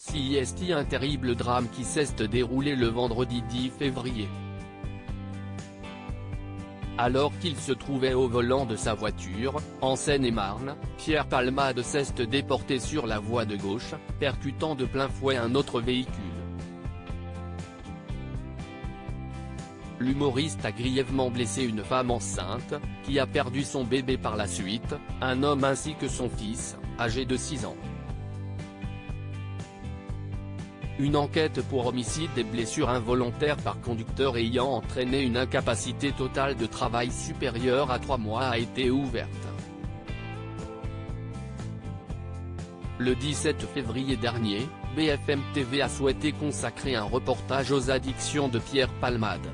CIST, un terrible drame qui s'est déroulé le vendredi 10 février. Alors qu'il se trouvait au volant de sa voiture, en Seine-et-Marne, Pierre Palmade s'est déporté sur la voie de gauche, percutant de plein fouet un autre véhicule. L'humoriste a grièvement blessé une femme enceinte, qui a perdu son bébé par la suite, un homme ainsi que son fils, âgé de 6 ans. Une enquête pour homicide et blessure involontaire par conducteur ayant entraîné une incapacité totale de travail supérieure à 3 mois a été ouverte. Le 17 février dernier, BFM TV a souhaité consacrer un reportage aux addictions de Pierre Palmade.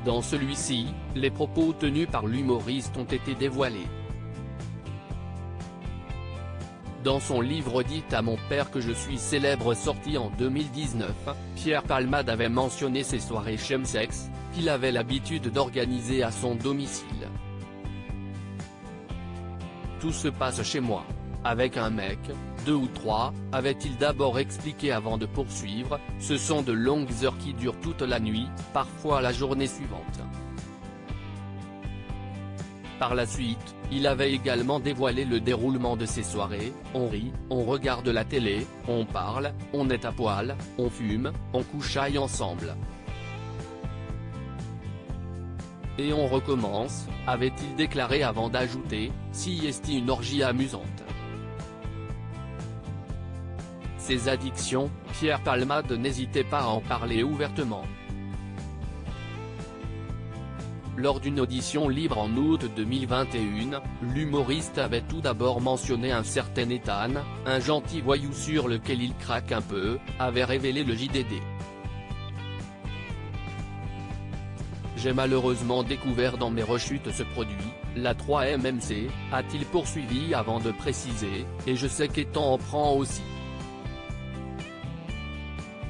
Dans celui-ci, les propos tenus par l'humoriste ont été dévoilés. Dans son livre « Dites à mon père que je suis célèbre » sorti en 2019, Pierre Palmade avait mentionné ses soirées chemsex, qu'il avait l'habitude d'organiser à son domicile. Tout se passe chez moi. Avec un mec, 2 ou 3, avait-il d'abord expliqué avant de poursuivre, ce sont de longues heures qui durent toute la nuit, parfois la journée suivante. Par la suite, il avait également dévoilé le déroulement de ces soirées: on rit, on regarde la télé, on parle, on est à poil, on fume, on couchaille ensemble. Et on recommence, avait-il déclaré avant d'ajouter, si est une orgie amusante. Ses addictions, Pierre Palmade n'hésitait pas à en parler ouvertement. Lors d'une audition libre en août 2021, l'humoriste avait tout d'abord mentionné un certain Ethan, un gentil voyou sur lequel il craque un peu, avait révélé le JDD. J'ai malheureusement découvert dans mes rechutes ce produit, la 3-MMC, a-t-il poursuivi avant de préciser, et je sais qu'Ethan en prend aussi.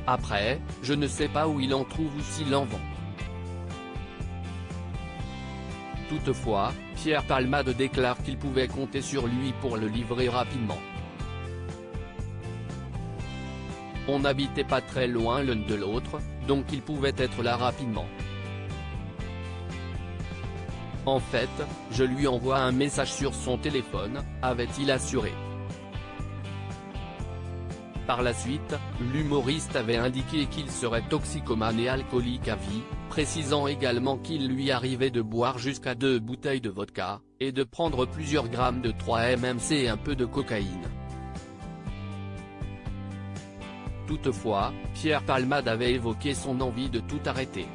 Après, je ne sais pas où il en trouve ou s'il en vend. Toutefois, Pierre Palmade déclare qu'il pouvait compter sur lui pour le livrer rapidement. On n'habitait pas très loin l'un de l'autre, donc il pouvait être là rapidement. En fait, je lui envoie un message sur son téléphone, avait-il assuré. Par la suite, l'humoriste avait indiqué qu'il serait toxicomane et alcoolique à vie, précisant également qu'il lui arrivait de boire jusqu'à 2 bouteilles de vodka, et de prendre plusieurs grammes de 3-MMC et un peu de cocaïne. Toutefois, Pierre Palmade avait évoqué son envie de tout arrêter.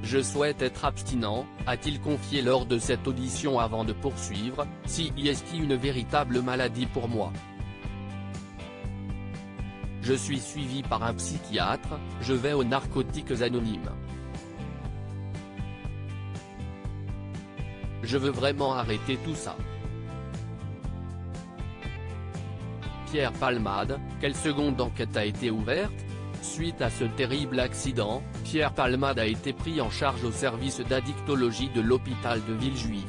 Je souhaite être abstinent, a-t-il confié lors de cette audition avant de poursuivre, si est une véritable maladie pour moi. Je suis suivi par un psychiatre, je vais aux Narcotiques Anonymes. Je veux vraiment arrêter tout ça. Pierre Palmade, quelle seconde enquête a été ouverte? Suite à ce terrible accident, Pierre Palmade a été pris en charge au service d'addictologie de l'hôpital de Villejuif.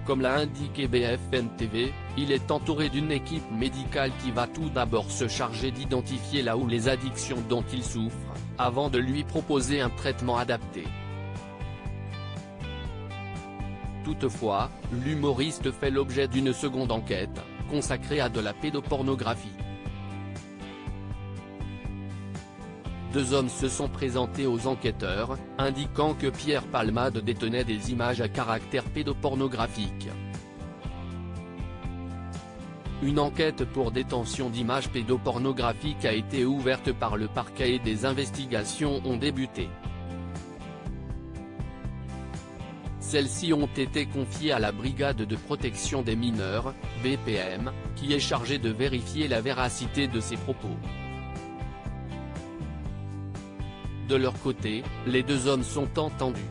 Comme l'a indiqué BFM TV, il est entouré d'une équipe médicale qui va tout d'abord se charger d'identifier là où les addictions dont il souffre, avant de lui proposer un traitement adapté. Toutefois, l'humoriste fait l'objet d'une seconde enquête, consacrée à de la pédopornographie. 2 hommes se sont présentés aux enquêteurs, indiquant que Pierre Palmade détenait des images à caractère pédopornographique. Une enquête pour détention d'images pédopornographiques a été ouverte par le parquet et des investigations ont débuté. Celles-ci ont été confiées à la Brigade de protection des mineurs, BPM, qui est chargée de vérifier la véracité de ces propos. De leur côté, les 2 hommes sont entendus.